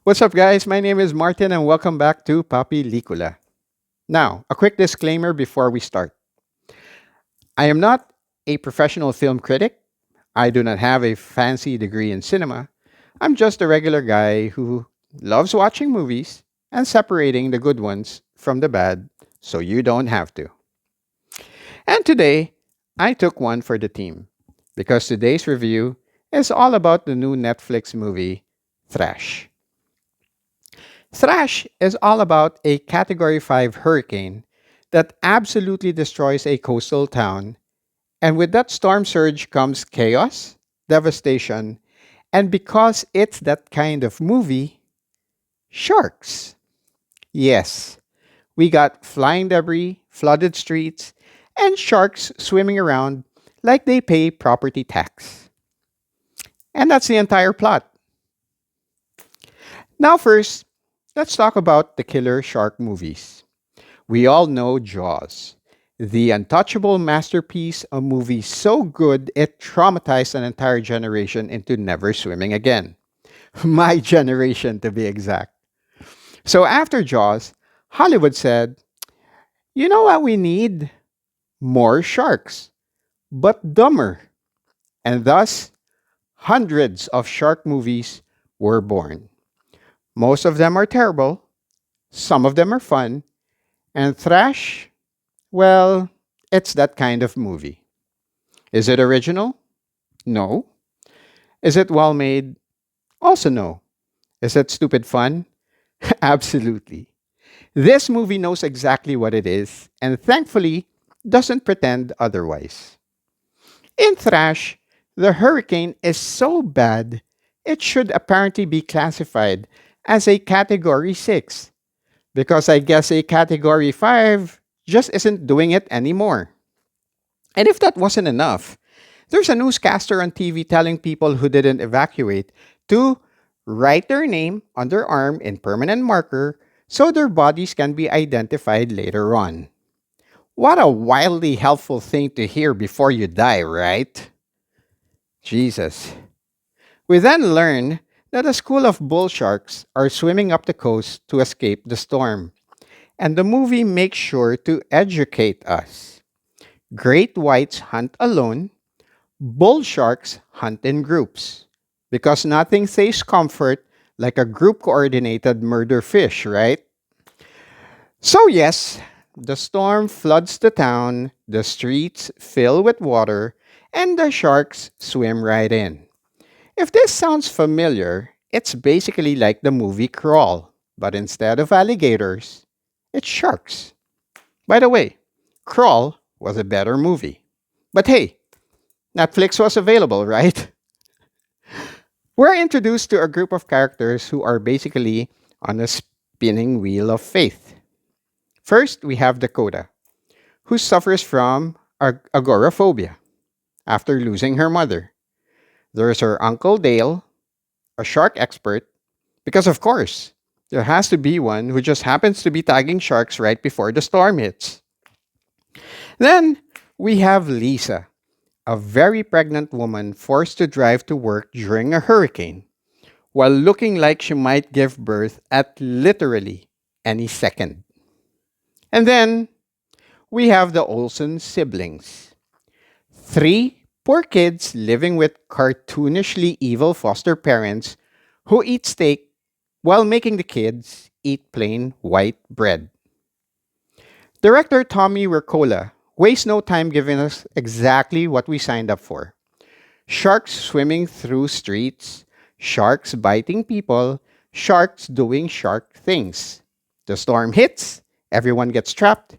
What's up, guys? My name is Martin, and welcome back to Papi Licula. Now, a quick disclaimer before we start. I am not a professional film critic. I do not have a fancy degree in cinema. I'm just a regular guy who loves watching movies and separating the good ones from the bad so you don't have to. And today, I took one for the team because today's review is all about the new Netflix movie, Thrash. Thrash is all about a Category 5 hurricane that absolutely destroys a coastal town, and with that storm surge comes chaos, devastation, and because it's that kind of movie, sharks. Yes, we got flying debris, flooded streets, and sharks swimming around like they pay property tax. And that's the entire plot. Now, first, let's talk about the killer shark movies. We all know Jaws, the untouchable masterpiece, a movie so good it traumatized an entire generation into never swimming again. My generation, to be exact. So after Jaws, Hollywood said, you know what we need? More sharks, but dumber. And thus, hundreds of shark movies were born. Most of them are terrible, some of them are fun, and Thrash, well, it's that kind of movie. Is it original? No. Is it well made? Also no. Is it stupid fun? Absolutely. This movie knows exactly what it is and thankfully doesn't pretend otherwise. In Thrash, the hurricane is so bad it should apparently be classified as a category 6 because I guess a category 5 just isn't doing it anymore. And if that wasn't enough, there's a newscaster on TV telling people who didn't evacuate to write their name on their arm in permanent marker so their bodies can be identified later on. What a wildly helpful thing to hear before you die, right? Jesus. We then learn that a school of bull sharks are swimming up the coast to escape the storm. And the movie makes sure to educate us. Great whites hunt alone, bull sharks hunt in groups. Because nothing says comfort like a group coordinated murder fish, right? So, yes, the storm floods the town, the streets fill with water, and the sharks swim right in. If this sounds familiar, it's basically like the movie Crawl, but instead of alligators, it's sharks. By the way, Crawl was a better movie. But hey, Netflix was available, right? We're introduced to a group of characters who are basically on a spinning wheel of faith. First, we have Dakota, who suffers from agoraphobia after losing her mother. There's her uncle Dale, a shark expert, because of course, there has to be one who just happens to be tagging sharks right before the storm hits. Then we have Lisa, a very pregnant woman forced to drive to work during a hurricane, while looking like she might give birth at literally any second. And then we have the Olsen siblings. Three poor kids living with cartoonishly evil foster parents who eat steak while making the kids eat plain white bread. Director Tommy Wirkola wastes no time giving us exactly what we signed up for. Sharks swimming through streets, sharks biting people, sharks doing shark things. The storm hits, everyone gets trapped,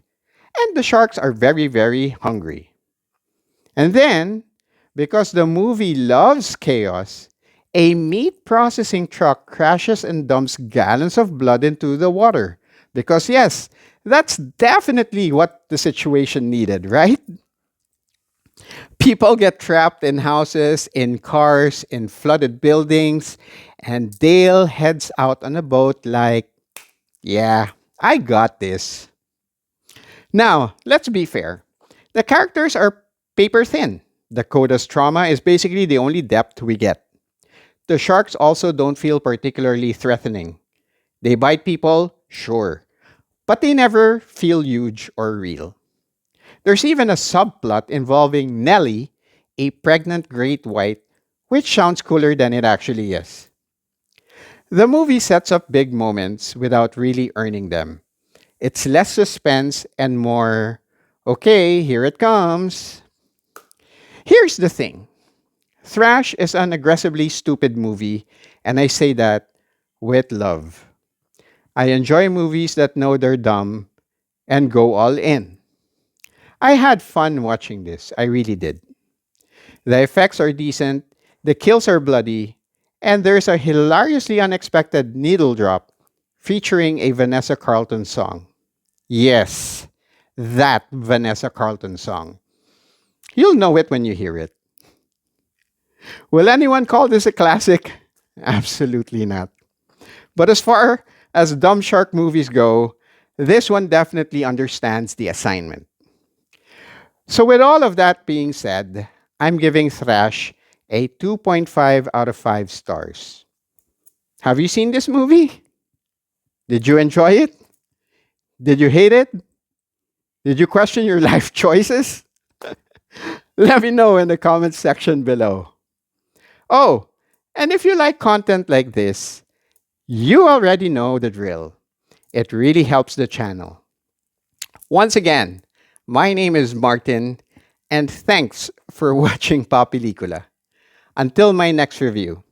and the sharks are very, very hungry. And then, because the movie loves chaos, a meat processing truck crashes and dumps gallons of blood into the water. Because, yes, that's definitely what the situation needed, right? People get trapped in houses, in cars, in flooded buildings, and Dale heads out on a boat like, yeah, I got this. Now, let's be fair. The characters are paper thin. Dakota's trauma is basically the only depth we get. The sharks also don't feel particularly threatening. They bite people, sure, but they never feel huge or real. There's even a subplot involving Nellie, a pregnant great white, which sounds cooler than it actually is. The movie sets up big moments without really earning them. It's less suspense and more, okay, here it comes. Here's the thing: Thrash is an aggressively stupid movie, and I say that with love. I enjoy movies that know they're dumb and go all in. I had fun watching this, I really did. The effects are decent, the kills are bloody, and there's a hilariously unexpected needle drop featuring a Vanessa Carlton song. Yes, that Vanessa Carlton song. You'll know it when you hear it. Will anyone call this a classic? Absolutely not. But as far as dumb shark movies go, this one definitely understands the assignment. So, with all of that being said, I'm giving Thrash a 2.5 out of 5 stars. Have you seen this movie? Did you enjoy it? Did you hate it? Did you question your life choices? Let me know in the comments section below. Oh, and if you like content like this, you already know the drill. It really helps the channel. Once again, my name is Martin, and thanks for watching Papelicula. Until my next review.